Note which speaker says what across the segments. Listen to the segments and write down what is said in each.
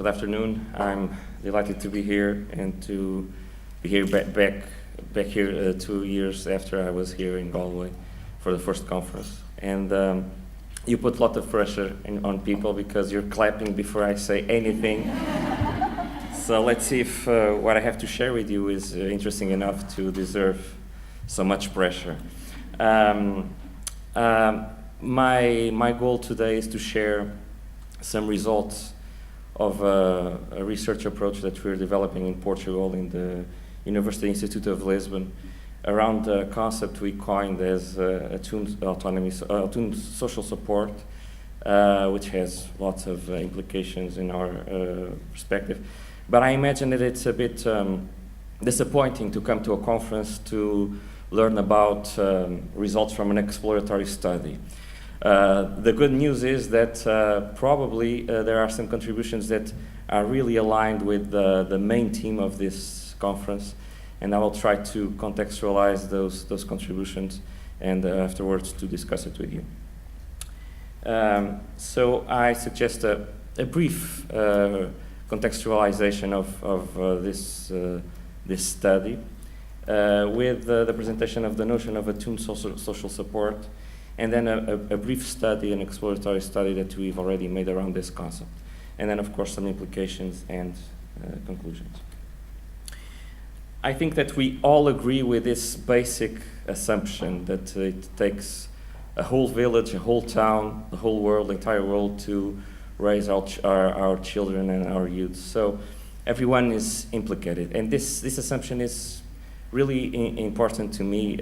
Speaker 1: Good afternoon. I'm delighted to be here and to be here back here 2 years after I was here in Galway for the first conference. And you put a lot of pressure on people because you're clapping before I say anything. So let's see if what I have to share with you is interesting enough to deserve so much pressure. My goal today is to share some results of a research approach that we're developing in Portugal in the University Institute of Lisbon around a concept we coined as attuned autonomy, attuned social support, which has lots of implications in our perspective. But I imagine that it's a bit disappointing to come to a conference to learn about results from an exploratory study. The good news is that probably there are some contributions that are really aligned with the main theme of this conference, and I will try to contextualize those contributions and afterwards to discuss it with you. So I suggest a brief contextualization of this study with the presentation of the notion of attuned social support, and then a brief study, an exploratory study that we've already made around this concept. And then, of course, some implications and conclusions. I think that we all agree with this basic assumption that it takes a whole village, a whole town, the whole world, the entire world to raise our children and our youth. So everyone is implicated. And this assumption is really important to me,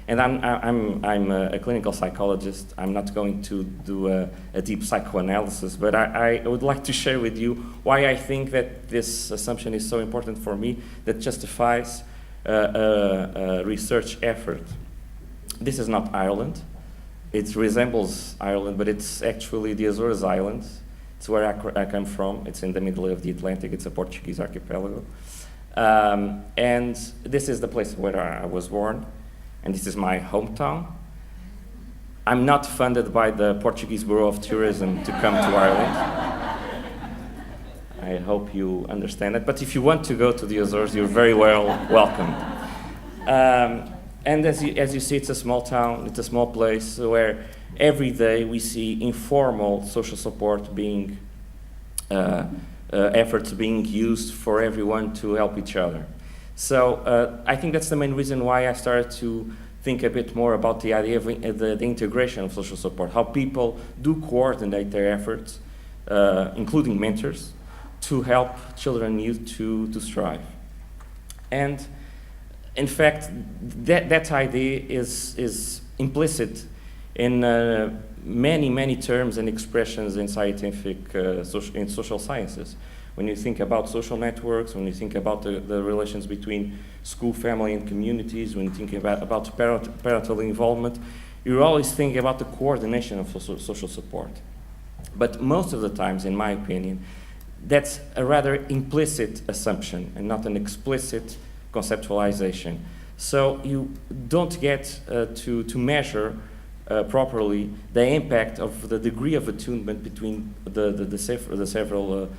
Speaker 1: and I'm a clinical psychologist. I'm not going to do a deep psychoanalysis, but I would like to share with you why I think that this assumption is so important for me that justifies a research effort. This is not Ireland. It resembles Ireland, but it's actually the Azores Islands. It's where I come from. It's in the middle of the Atlantic. It's a Portuguese archipelago. And this is the place where I was born, and this is my hometown. I'm not funded by the Portuguese Bureau of Tourism to come to Ireland. I hope you understand that. But if you want to go to the Azores, you're very welcome. And as you see, it's a small town, it's a small place where every day we see informal social support being efforts being used for everyone to help each other. So I think that's the main reason why I started to think a bit more about the idea of the integration of social support, how people do coordinate their efforts, including mentors, to help children and youth to strive. And in fact, that idea is implicit in many terms and expressions in scientific, in social sciences. When you think about social networks, when you think about the relations between school, family, and communities, when you think about parental involvement, you're always thinking about the coordination of social support. But most of the times, in my opinion, that's a rather implicit assumption and not an explicit conceptualization. So you don't get to measure properly the impact of the degree of attunement between the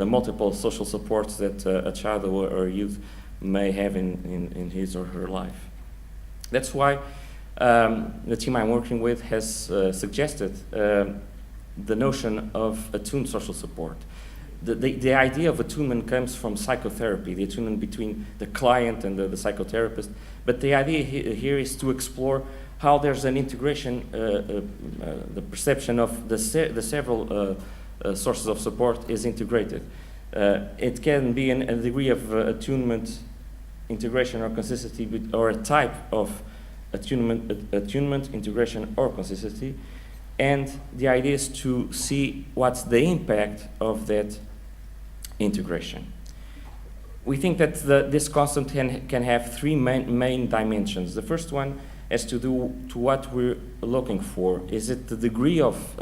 Speaker 1: multiple social supports that a child or youth may have in his or her life. That's why the team I'm working with has suggested the notion of attuned social support. The idea of attunement comes from psychotherapy, the attunement between the client and the psychotherapist. But the idea here is to explore how there's an integration, the perception of the several sources of support is integrated. It can be a degree of attunement, integration, or consistency, or a type of attunement, integration, or consistency. And the idea is to see what's the impact of that integration. We think that this concept can have three main dimensions. The first one has to do to what we're looking for. Is it the degree of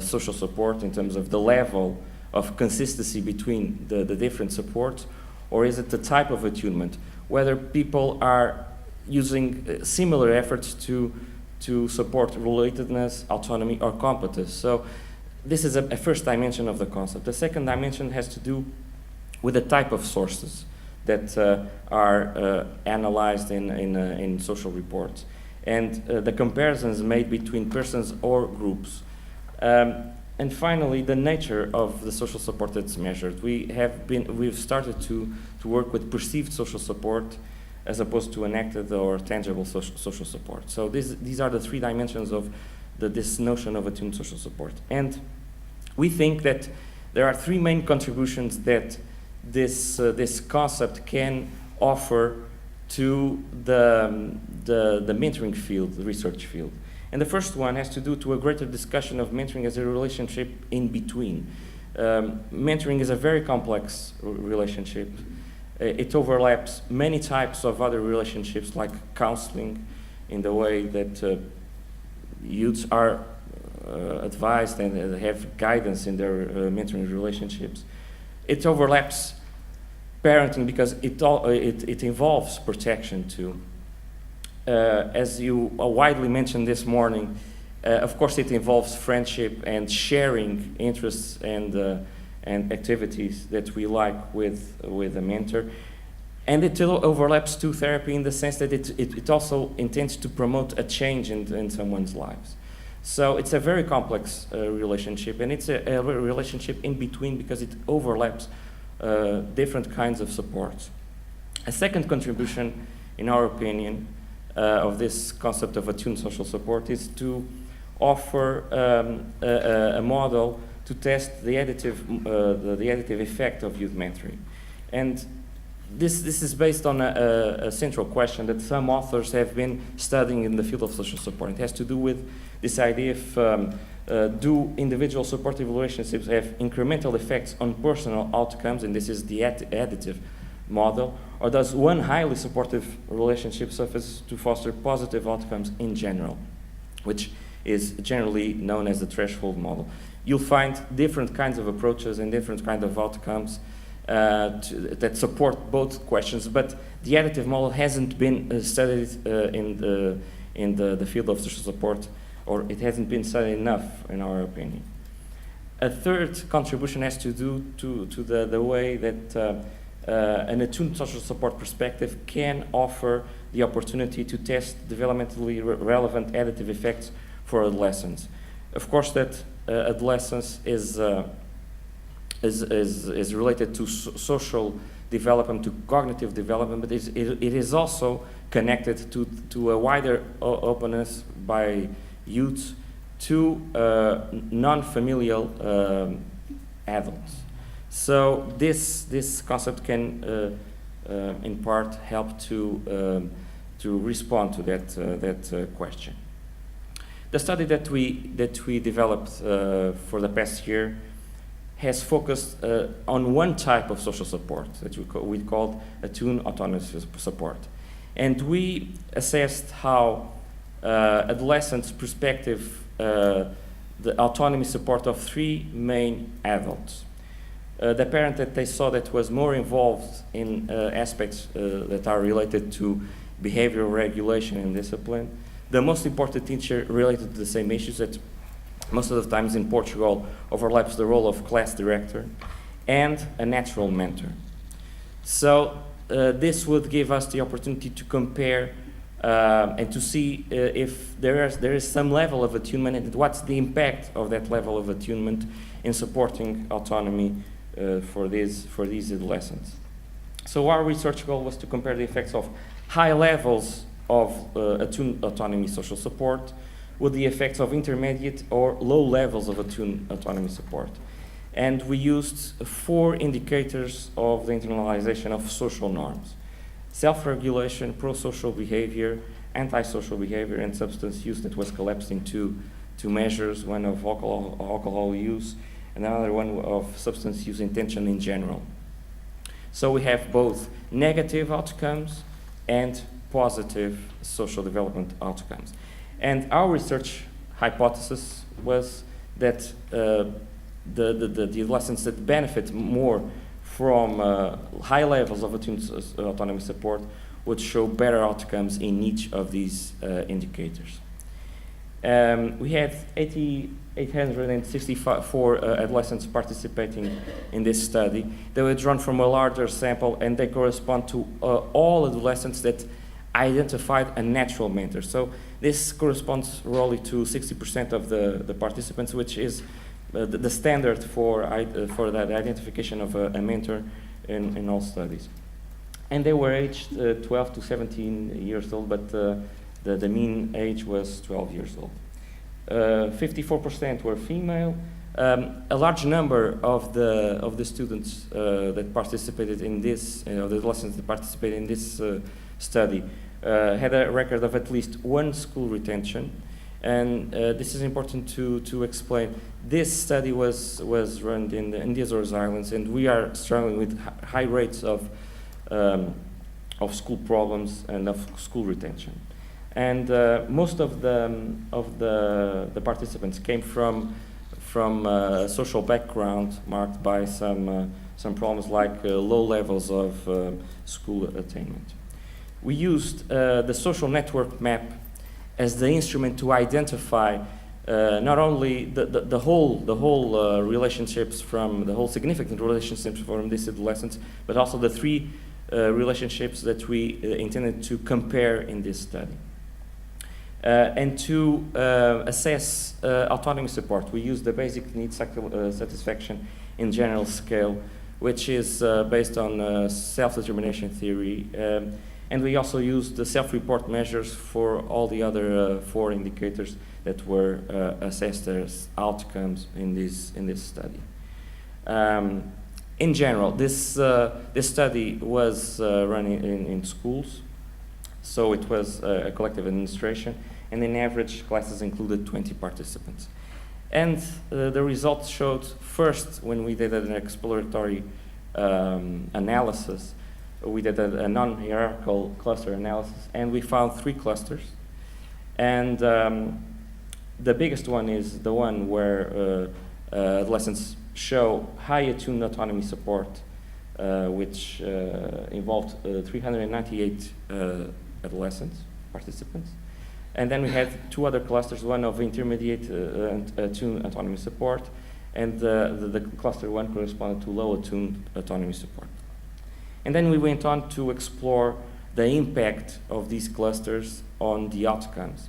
Speaker 1: social support in terms of the level of consistency between the different supports, or is it the type of attunement, whether people are using similar efforts to support relatedness, autonomy, or competence? So this is a first dimension of the concept. The second dimension has to do with the type of sources that are analyzed in social reports, and the comparisons made between persons or groups. And finally, the nature of the social support that's measured. We've started to work with perceived social support as opposed to enacted or tangible social support. So these are the three dimensions of this notion of attuned social support. And we think that there are three main contributions that this concept can offer to the mentoring field, the research field. And the first one has to do to a greater discussion of mentoring as a relationship in between. Mentoring is a very complex relationship. It overlaps many types of other relationships, like counseling, in the way that youths are advised and have guidance in their mentoring relationships. It overlaps parenting because it involves protection too. As you widely mentioned this morning, of course it involves friendship and sharing interests and activities that we like with a mentor. And it overlaps to therapy in the sense that it also intends to promote a change in someone's lives. So it's a very complex relationship, and it's a relationship in between because it overlaps different kinds of support. A second contribution, in our opinion, of this concept of attuned social support is to offer a model to test the additive effect of youth mentoring. And this is based on a central question that some authors have been studying in the field of social support. It has to do with this idea of do individual supportive relationships have incremental effects on personal outcomes, and this is the additive model, or does one highly supportive relationship suffice to foster positive outcomes in general, which is generally known as the threshold model. You'll find different kinds of approaches and different kinds of outcomes that support both questions, but the additive model hasn't been studied in the field of social support, or it hasn't been studied enough, in our opinion. A third contribution has to do to the way that an attuned social support perspective can offer the opportunity to test developmentally relevant additive effects for adolescents. Of course, that adolescence is related to social development, to cognitive development, but it is also connected to a wider openness by youths to non-familial adults. So this concept can, in part, help to respond to that question. The study that we developed for the past year has focused on one type of social support that we called attuned autonomous support, and we assessed how adolescents' perspective the autonomy support of three main adults. The parent that they saw that was more involved in aspects that are related to behavioral regulation and discipline. The most important teacher related to the same issues that most of the times in Portugal overlaps the role of class director, and a natural mentor. So this would give us the opportunity to compare and to see if there is some level of attunement and what's the impact of that level of attunement in supporting autonomy for these adolescents. So our research goal was to compare the effects of high levels of attuned autonomy social support with the effects of intermediate or low levels of attuned autonomy support. And we used 4 indicators of the internalization of social norms: self-regulation, pro-social behavior, antisocial behavior, and substance use, that was collapsed into 2 measures, one of alcohol use and another one of substance use intention in general. So we have both negative outcomes and positive social development outcomes. And our research hypothesis was that the adolescents that benefit more from high levels of attuned autonomy support would show better outcomes in each of these indicators. We had 864 adolescents participating in this study. They were drawn from a larger sample, and they correspond to all adolescents that identified a natural mentor. So this corresponds roughly to 60% of the participants, which is the standard for that identification of a mentor in all studies. And they were aged 12 to 17 years old, but the mean age was 12 years old. 54% were female. A large number of the students that participated in this, the adolescents that participated in this study had a record of at least one school retention. And this is important to explain. This study was run in the Azores Islands, and we are struggling with high rates of school problems and of school retention. And most of the participants came from a social background marked by some problems like low levels of school attainment. We used the social network map as the instrument to identify not only the whole relationships from the whole significant relationships from these adolescents, but also the three relationships that we intended to compare in this study. And to assess autonomy support, we use the basic needs satisfaction in general scale, which is based on self-determination theory. And we also used the self-report measures for all the other 4 indicators that were assessed as outcomes in this study. In general, this study was run in schools, so it was a collective administration, and in average, classes included 20 participants. And the results showed, first, when we did an exploratory analysis, we did a non-hierarchical cluster analysis, and we found 3 clusters. And the biggest one is the one where adolescents show high attuned autonomy support, which involved 398 adolescents, participants. And then we had 2 other clusters, one of intermediate attuned autonomy support, and the cluster 1 corresponded to low attuned autonomy support. And then we went on to explore the impact of these clusters on the outcomes.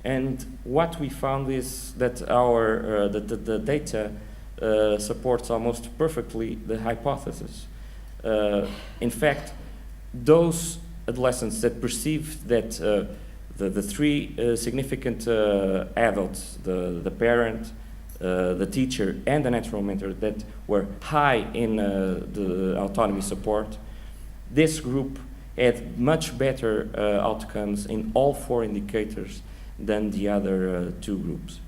Speaker 1: And what we found is that the data supports almost perfectly the hypothesis. In fact, those adolescents that perceived that the 3 significant adults, the parent, the teacher, and the natural mentor that were high in the autonomy support, this group had much better outcomes in all 4 indicators than the other 2 groups.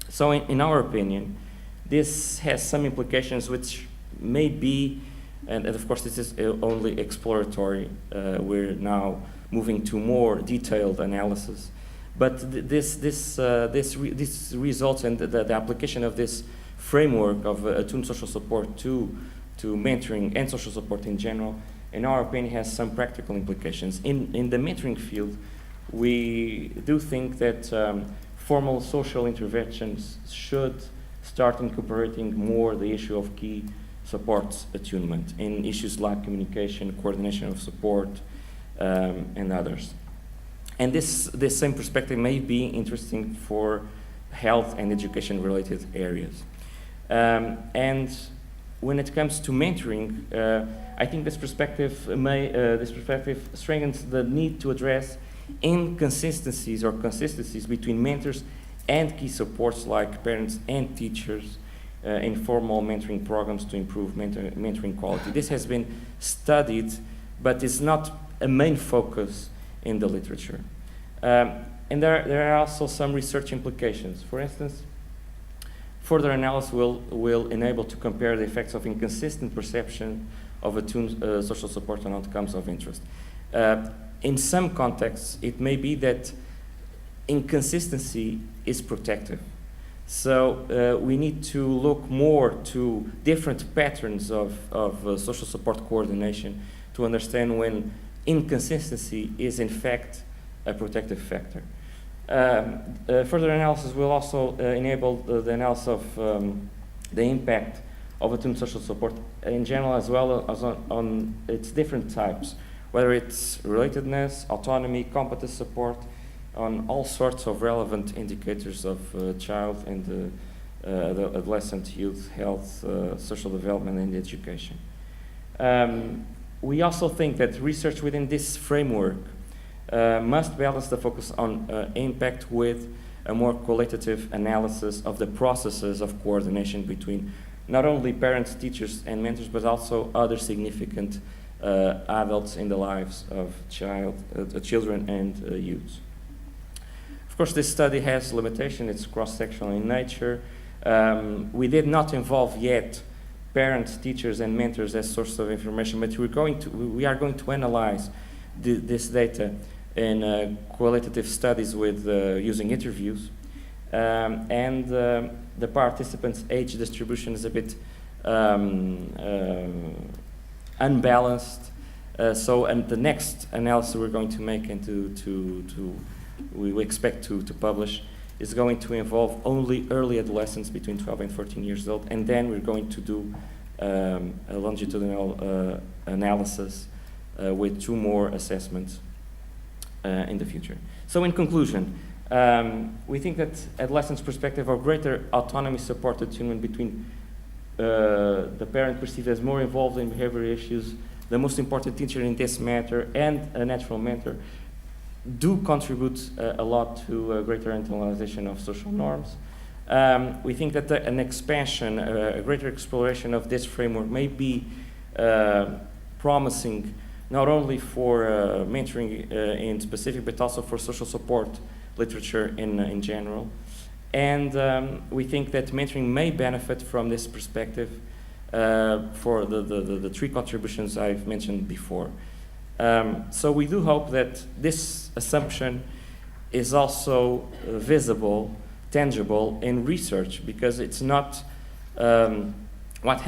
Speaker 1: So in our opinion, this has some implications which may be, and of course this is only exploratory, we're now moving to more detailed analysis, but these results and the application of this framework of attuned social support to mentoring and social support in general, in our opinion, has some practical implications. In the mentoring field, we do think that formal social interventions should start incorporating more the issue of key support attunement in issues like communication, coordination of support, and others. And this same perspective may be interesting for health and education related areas. And when it comes to mentoring, I think this perspective strengthens the need to address inconsistencies or consistencies between mentors and key supports like parents and teachers in formal mentoring programs to improve mentoring quality. This has been studied, but is not a main focus in the literature. And there are also some research implications. For instance, further analysis will enable to compare the effects of inconsistent perception of attuned social support on outcomes of interest. In some contexts, it may be that inconsistency is protective. So we need to look more to different patterns of social support coordination to understand when inconsistency is in fact a protective factor. Further analysis will also enable the analysis of the impact of attuned social support in general, as well as on its different types, whether it's relatedness, autonomy, competence support, on all sorts of relevant indicators of child and the adolescent, youth, health, social development, and education. We also think that research within this framework must balance the focus on impact with a more qualitative analysis of the processes of coordination between not only parents, teachers, and mentors, but also other significant adults in the lives of children and youths. Of course, this study has limitation. It's cross-sectional in nature. We did not involve yet parents, teachers, and mentors as sources of information, but we are going to analyze this data in qualitative studies with using interviews, and the participants' age distribution is a bit unbalanced. And the next analysis we're going to make and we expect to publish is going to involve only early adolescents between 12 and 14 years old, and then we're going to do a longitudinal analysis with 2 more assessments in the future. So in conclusion, we think that adolescents' perspective of greater autonomy supported attunement between the parent perceived as more involved in behavioral issues, the most important teacher in this matter, and a natural mentor do contribute a lot to a greater internalization of social norms. We think that an expansion, a greater exploration of this framework may be promising not only for mentoring in specific, but also for social support literature in general. And we think that mentoring may benefit from this perspective for the 3 contributions I've mentioned before. So we do hope that this assumption is also visible, tangible in research, because it's not that's not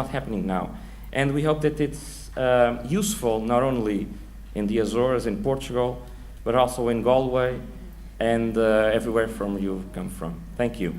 Speaker 1: happening now. And we hope that it's useful not only in the Azores, in Portugal, but also in Galway and everywhere from you come from. Thank you.